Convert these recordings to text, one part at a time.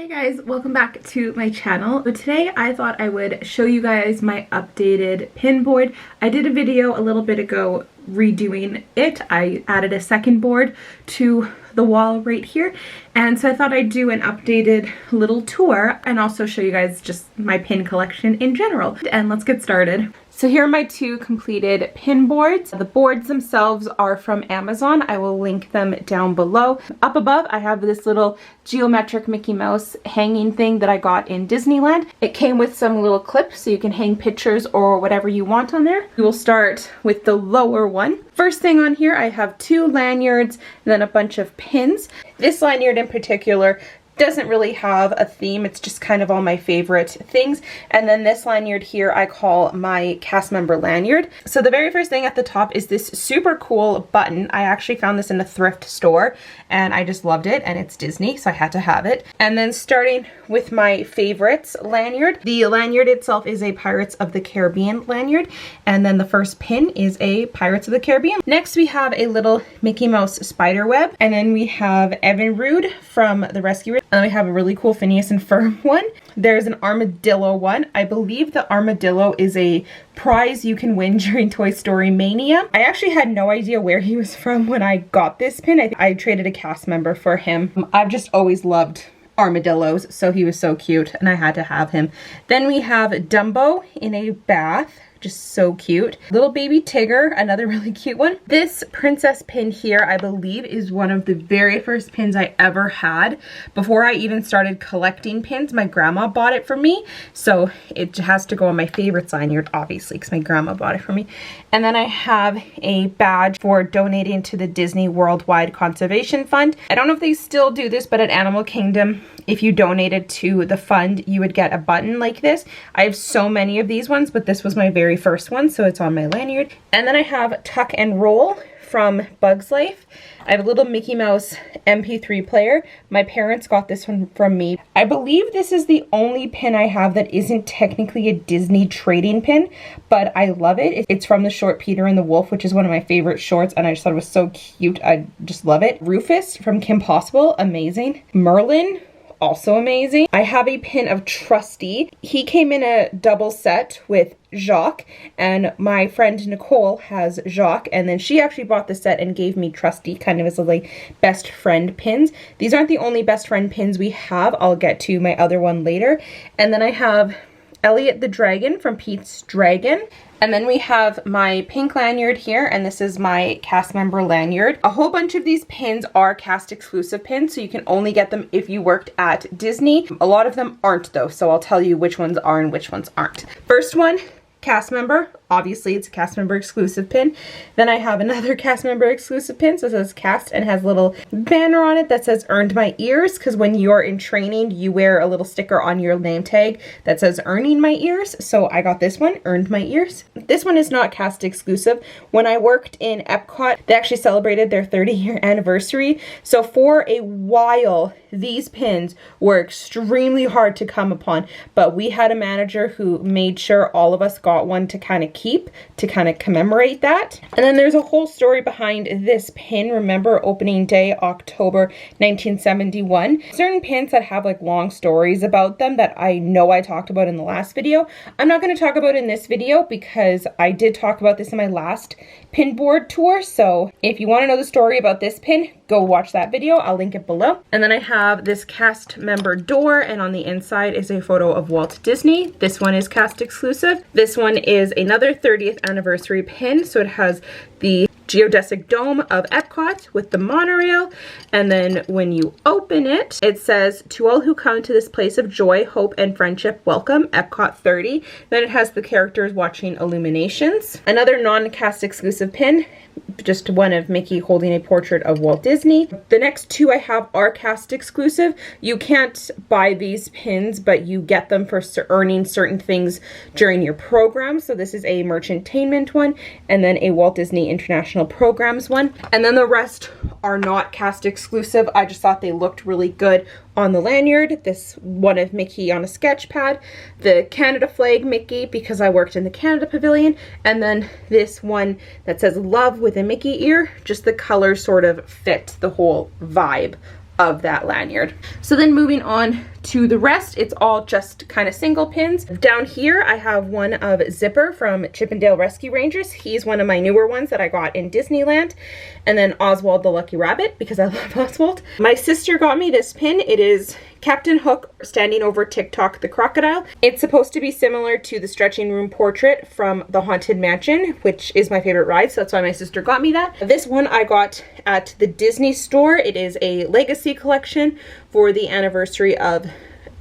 Hey guys, welcome back to my channel. So today I thought I would show you guys my updated pin board. I did a video a little bit ago redoing it. I added a second board to the wall right here, and so I thought I'd do an updated little tour and also show you guys just my pin collection in general. And let's get started. So here are my two completed pin boards. The boards themselves are from Amazon. I will link them down below. Up above, I have this little geometric Mickey Mouse hanging thing that I got in Disneyland. It came with some little clips so you can hang pictures or whatever you want on there. We will start with the lower one. First thing on here, I have two lanyards and then a bunch of pins. This lanyard in particular doesn't really have a theme, it's just kind of all my favorite things. And then this lanyard here I call my cast member lanyard. So the very first thing at the top is this super cool button. I actually found this in a thrift store and I just loved it, and it's Disney, so I had to have it. And then starting with my favorites lanyard. The lanyard itself is a Pirates of the Caribbean lanyard, and then the first pin is a Pirates of the Caribbean. Next we have a little Mickey Mouse spider web, and then we have Evan Rude from the Rescuers. And then we have a really cool Phineas and Ferb one. There's an armadillo one. I believe the armadillo is a prize you can win during Toy Story Mania. I actually had no idea where he was from when I got this pin. I traded a cast member for him. I've just always loved armadillos, so he was so cute and I had to have him. Then we have Dumbo in a bath. Just so cute. Little baby Tigger, another really cute one. This princess pin here, I believe, is one of the very first pins I ever had. Before I even started collecting pins, my grandma bought it for me. So it has to go on my favorite lanyard, obviously, because my grandma bought it for me. And then I have a badge for donating to the Disney Worldwide Conservation Fund. I don't know if they still do this, but at Animal Kingdom, if you donated to the fund, you would get a button like this. I have so many of these ones, but this was my very first one, so it's on my lanyard. And then I have Tuck and Roll from Bugs Life. I have a little Mickey Mouse MP3 player. My parents got this one from me. I believe this is the only pin I have that isn't technically a Disney trading pin, but I love it. It's from the short Peter and the Wolf, which is one of my favorite shorts, and I just thought it was so cute. I just love it. Rufus from Kim Possible, amazing. Merlin, also amazing. I have a pin of Trusty. He came in a double set with Jacques, and my friend Nicole has Jacques, and then she actually bought the set and gave me Trusty kind of as like best friend pins. These aren't the only best friend pins we have. I'll get to my other one later. And then I have Elliot the Dragon from Pete's Dragon. And then we have my pink lanyard here, and this is my cast member lanyard. A whole bunch of these pins are cast exclusive pins, so you can only get them if you worked at Disney. A lot of them aren't though, so I'll tell you which ones are and which ones aren't. First one, cast member. Obviously it's a cast member exclusive pin. Then I have another cast member exclusive pin, so it says cast and has a little banner on it that says earned my ears, because when you're in training you wear a little sticker on your name tag that says earning my ears. So I got this one, earned my ears. This one is not cast exclusive. When I worked in Epcot, they actually celebrated their 30-year anniversary. So for a while these pins were extremely hard to come upon, but we had a manager who made sure all of us got one to kind of keep to kind of commemorate that. And then there's a whole story behind this pin. Remember opening day, October 1971. Certain pins that have like long stories about them that I know I talked about in the last video, I'm not going to talk about in this video because I did talk about this in my last pin board tour. So if you want to know the story about this pin, go watch that video. I'll link it below. And then I have this cast member door, and on the inside is a photo of Walt Disney. This one is cast exclusive. This one is another 30th anniversary pin, so it has the geodesic dome of Epcot with the monorail, and then when you open it, it says, "To all who come to this place of joy, hope, and friendship, welcome, Epcot 30. Then it has the characters watching Illuminations. Another non-cast exclusive pin, just one of Mickey holding a portrait of Walt Disney. The next two I have are cast exclusive. You can't buy these pins, but you get them for earning certain things during your program. So this is a Merchantainment one, and then a Walt Disney International Programs one. And then the rest are not cast exclusive. I just thought they looked really good on the lanyard. This one of Mickey on a sketch pad, the Canada flag Mickey because I worked in the Canada Pavilion, and then this one that says love with a Mickey ear. Just the colors sort of fit the whole vibe of that lanyard. So then moving on to the rest, it's all just kind of single pins. Down here I have one of Zipper from Chippendale Rescue Rangers. He's one of my newer ones that I got in Disneyland. And then Oswald the Lucky Rabbit, because I love Oswald. My sister got me this pin. It is Captain Hook standing over TikTok the crocodile. It's supposed to be similar to the stretching room portrait from the Haunted Mansion, which is my favorite ride, so that's why my sister got me that. This one I got at the Disney store. It is a legacy collection for the anniversary of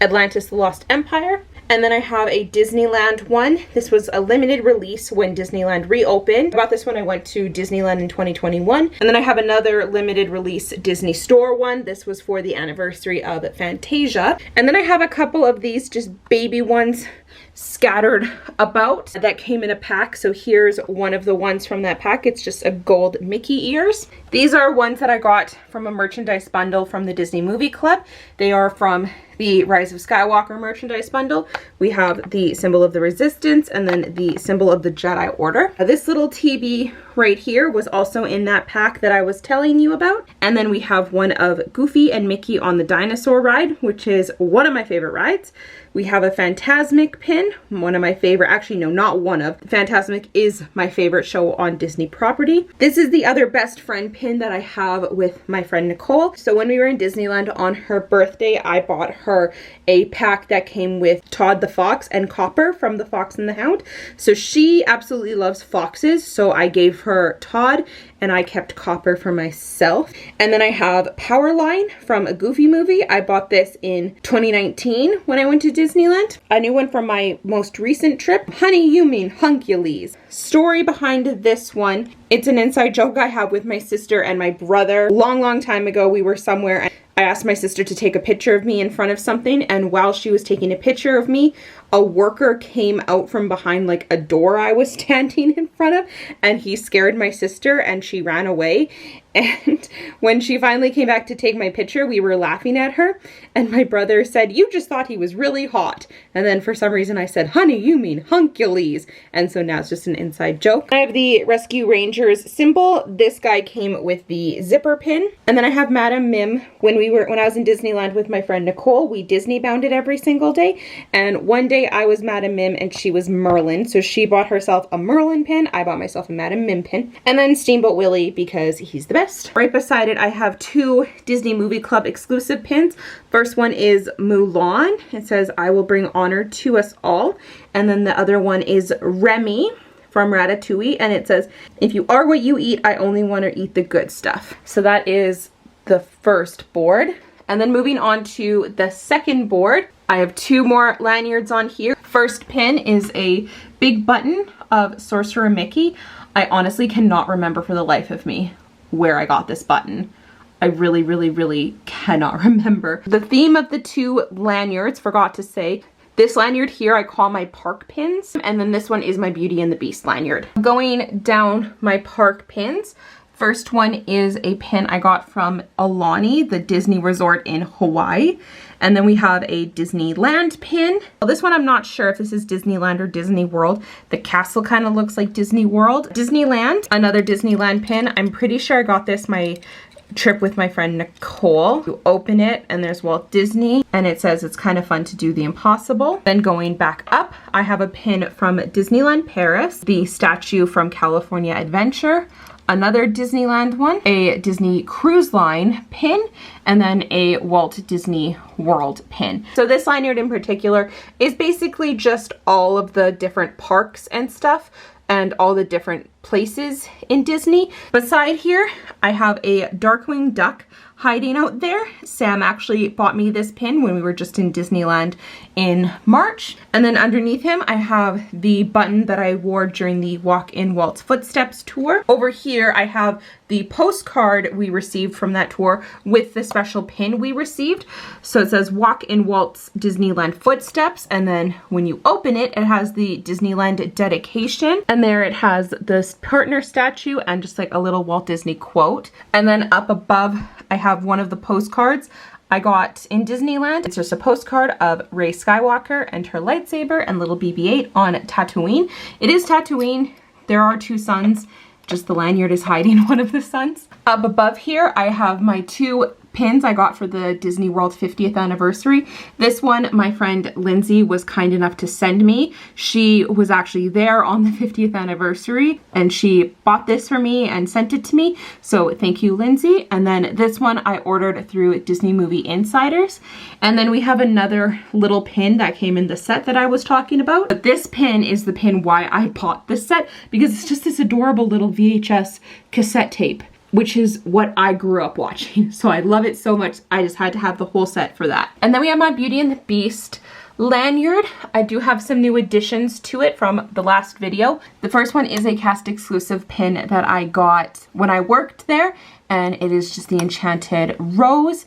Atlantis the Lost Empire. And then I have a Disneyland one. This was a limited release when Disneyland reopened. I bought this when I went to Disneyland in 2021. And then I have another limited release Disney store one. This was for the anniversary of Fantasia. And then I have a couple of these just baby ones scattered about that came in a pack. So here's one of the ones from that pack. It's just a gold Mickey ears. These are ones that I got from a merchandise bundle from the Disney Movie Club. They are from the Rise of Skywalker merchandise bundle. We have the symbol of the Resistance and then the symbol of the Jedi Order. This little TB right here was also in that pack that I was telling you about. And then we have one of Goofy and Mickey on the dinosaur ride, which is one of my favorite rides. We have a Fantasmic pin, one of my favorite, actually no, not one of. Fantasmic is my favorite show on Disney property. This is the other best friend pin that I have with my friend Nicole. So when we were in Disneyland on her birthday, I bought her a pack that came with Todd the Fox and Copper from The Fox and the Hound. So she absolutely loves foxes, so I gave her Todd and I kept Copper for myself. And then I have Powerline from a Goofy movie. I bought this in 2019 when I went to Disneyland. A new one from my most recent trip. Honey, you mean Hunkules. Story behind this one. It's an inside joke I have with my sister and my brother. Long time ago, we were somewhere. I asked my sister to take a picture of me in front of something, and while she was taking a picture of me, a worker came out from behind like a door I was standing in front of, and he scared my sister and she ran away. And when she finally came back to take my picture, we were laughing at her, and my brother said, "You just thought he was really hot." And then for some reason I said, "Honey, you mean Hunkules." And so now it's just an inside joke. I have the Rescue Rangers symbol. This guy came with the zipper pin. And then I have Madame Mim. When I was in Disneyland with my friend Nicole, we Disney bounded every single day. And one day I was Madame Mim and she was Merlin. So she bought herself a Merlin pin. I bought myself a Madame Mim pin. And then Steamboat Willie, because he's the best. Right beside it, I have two Disney Movie Club exclusive pins. First one is Mulan. It says, "I will bring honor to us all." And then the other one is Remy from Ratatouille. And it says, "If you are what you eat, I only want to eat the good stuff." So that is the first board. And then moving on to the second board, I have two more lanyards on here. First pin is a big button of Sorcerer Mickey. I honestly cannot remember for the life of me where I got this button. I really cannot remember. The theme of the two lanyards, forgot to say, this lanyard here I call my park pins, and then this one is my Beauty and the Beast lanyard. Going down my park pins, first one is a pin I got from Aulani, the Disney resort in Hawaii. And then we have a Disneyland pin. Well, this one I'm not sure if this is Disneyland or Disney World. The castle kind of looks like Disney World. Disneyland, another Disneyland pin. I'm pretty sure I got this my trip with my friend Nicole. You open it and there's Walt Disney and it says it's kind of fun to do the impossible. Then going back up, I have a pin from Disneyland Paris, the statue from California Adventure, another Disneyland one, a Disney Cruise Line pin, and then a Walt Disney World pin. So this lanyard in particular is basically just all of the different parks and stuff and all the different places in Disney. Beside here, I have a Darkwing Duck hiding out there. Sam actually bought me this pin when we were just in Disneyland in March. And then underneath him, I have the button that I wore during the Walk in Walt's Footsteps tour. Over here, I have the postcard we received from that tour with the special pin we received. So it says Walk in Walt's Disneyland Footsteps. And then when you open it, it has the Disneyland dedication. And there it has the partner statue and just like a little Walt Disney quote. And then up above, I have one of the postcards I got in Disneyland. It's just a postcard of Rey Skywalker and her lightsaber and little BB-8 on Tatooine. It is Tatooine. There are two suns. Just the lanyard is hiding one of the suns. Up above here, I have my two pins I got for the Disney World 50th anniversary. This one, my friend Lindsay was kind enough to send me. She was actually there on the 50th anniversary and she bought this for me and sent it to me. So thank you, Lindsay. And then this one I ordered through Disney Movie Insiders. And then we have another little pin that came in the set that I was talking about. But this pin is the pin why I bought this set, because it's just this adorable little VHS cassette tape, which is what I grew up watching. So I love it so much. I just had to have the whole set for that. And then we have my Beauty and the Beast lanyard. I do have some new additions to it from the last video. The first one is a cast exclusive pin that I got when I worked there, and it is just the Enchanted Rose,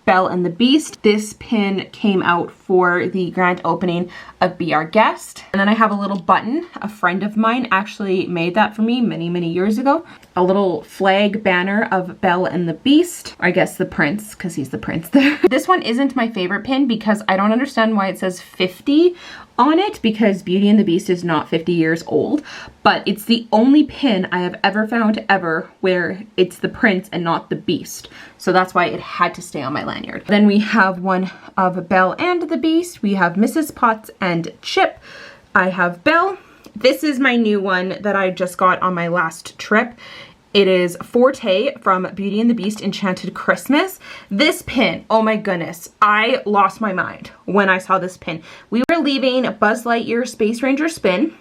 Belle and the Beast. This pin came out for the grand opening of Be Our Guest. And then I have a little button. A friend of mine actually made that for me many, many years ago. A little flag banner of Belle and the Beast. Or I guess the prince, because he's the prince there. This one isn't my favorite pin because I don't understand why it says 50 on it, because Beauty and the Beast is not 50 years old, but it's the only pin I have ever found ever where it's the prince and not the beast. So that's why it had to stay on my lanyard. Then we have one of Belle and the Beast. We have Mrs. Potts and Chip. I have Belle. This is my new one that I just got on my last trip. It is Forte from Beauty and the Beast Enchanted Christmas. This pin, oh my goodness, I lost my mind when I saw this pin. We were leaving Buzz Lightyear Space Ranger Spin,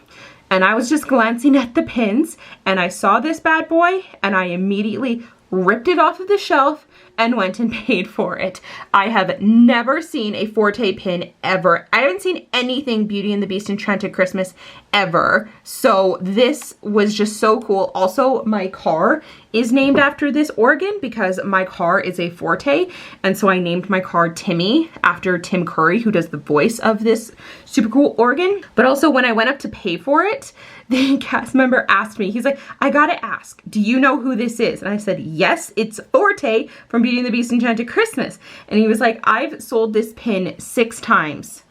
and I was just glancing at the pins, and I saw this bad boy, and I immediately ripped it off of the shelf and went and paid for it. I have never seen a Forte pin ever. I haven't seen anything Beauty and the Beast Enchanted Christmas ever. So this was just so cool. Also, my car is named after this organ because my car is a Forte. And so I named my car Timmy after Tim Curry, who does the voice of this super cool organ. But also when I went up to pay for it, the cast member asked me, he's like, I gotta ask, do you know who this is? And I said, yes, it's Forte from Beauty and the Beast Enchanted Christmas. And he was like, I've sold this pin 6 times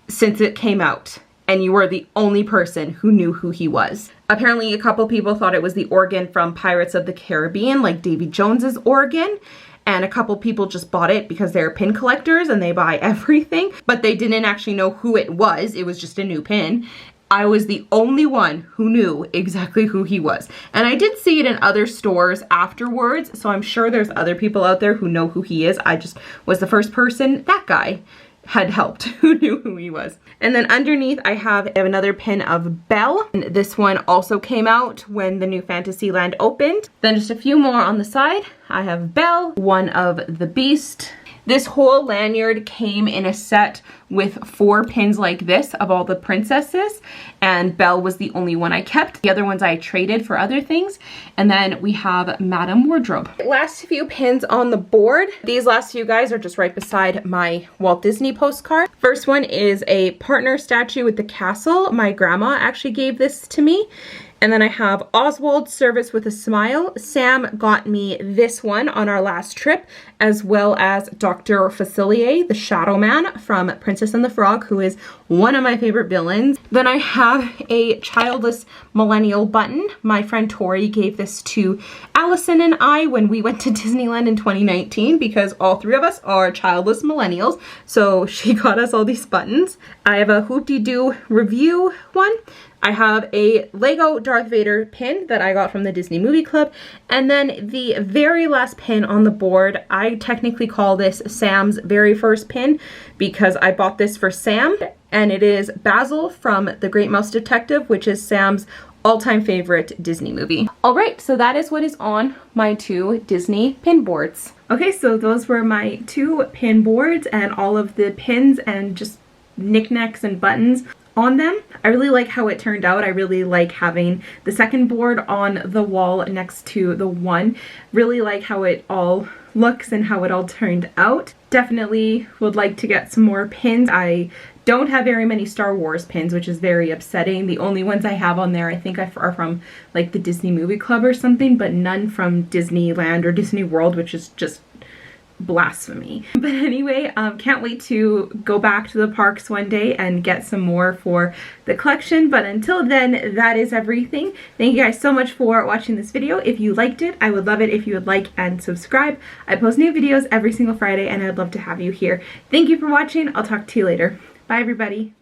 since it came out, and you were the only person who knew who he was. Apparently a couple people thought it was the organ from Pirates of the Caribbean, like Davy Jones's organ. And a couple people just bought it because they're pin collectors and they buy everything, but they didn't actually know who it was. It was just a new pin. I was the only one who knew exactly who he was. And I did see it in other stores afterwards, so I'm sure there's other people out there who know who he is. I just was the first person that guy had helped who knew who he was. And then underneath I have another pin of Belle. And this one also came out when the new Fantasyland opened. Then just a few more on the side. I have Belle, one of the Beast. This whole lanyard came in a set with 4 pins like this of all the princesses, and Belle was the only one I kept. The other ones I traded for other things. And then we have Madame Wardrobe. Last few pins on the board. These last few guys are just right beside my Walt Disney postcard. First one is a partner statue with the castle. My grandma actually gave this to me. And then I have Oswald, Service with a Smile. Sam got me this one on our last trip, as well as Dr. Facilier, the Shadow Man from Princess and the Frog, who is one of my favorite villains. Then I have a Childless Millennial button. My friend Tori gave this to Allison and I when we went to Disneyland in 2019, because all 3 of us are childless millennials. So she got us all these buttons. I have a Hoop-Dee-Doo review one. I have a Lego Darth Vader pin that I got from the Disney Movie Club. And then the very last pin on the board, I technically call this Sam's very first pin because I bought this for Sam. And it is Basil from The Great Mouse Detective, which is Sam's all-time favorite Disney movie. All right, so that is what is on my 2 Disney pin boards. Okay, so those were my 2 pin boards and all of the pins and just knickknacks and buttons on them. I really like how it turned out. I really like having the second board on the wall next to the one. Really like how it all looks and how it all turned out. Definitely would like to get some more pins. I don't have very many Star Wars pins, which is very upsetting. The only ones I have on there I think are from like the Disney Movie Club or something, but none from Disneyland or Disney World, which is just blasphemy. But anyway, can't wait to go back to the parks one day and get some more for the collection. But until then, that is everything. Thank you guys so much for watching this video. If you liked it, I would love it if you would like and subscribe. I post new videos every single Friday and I'd love to have you here. Thank you for watching. I'll talk to you later. Bye everybody.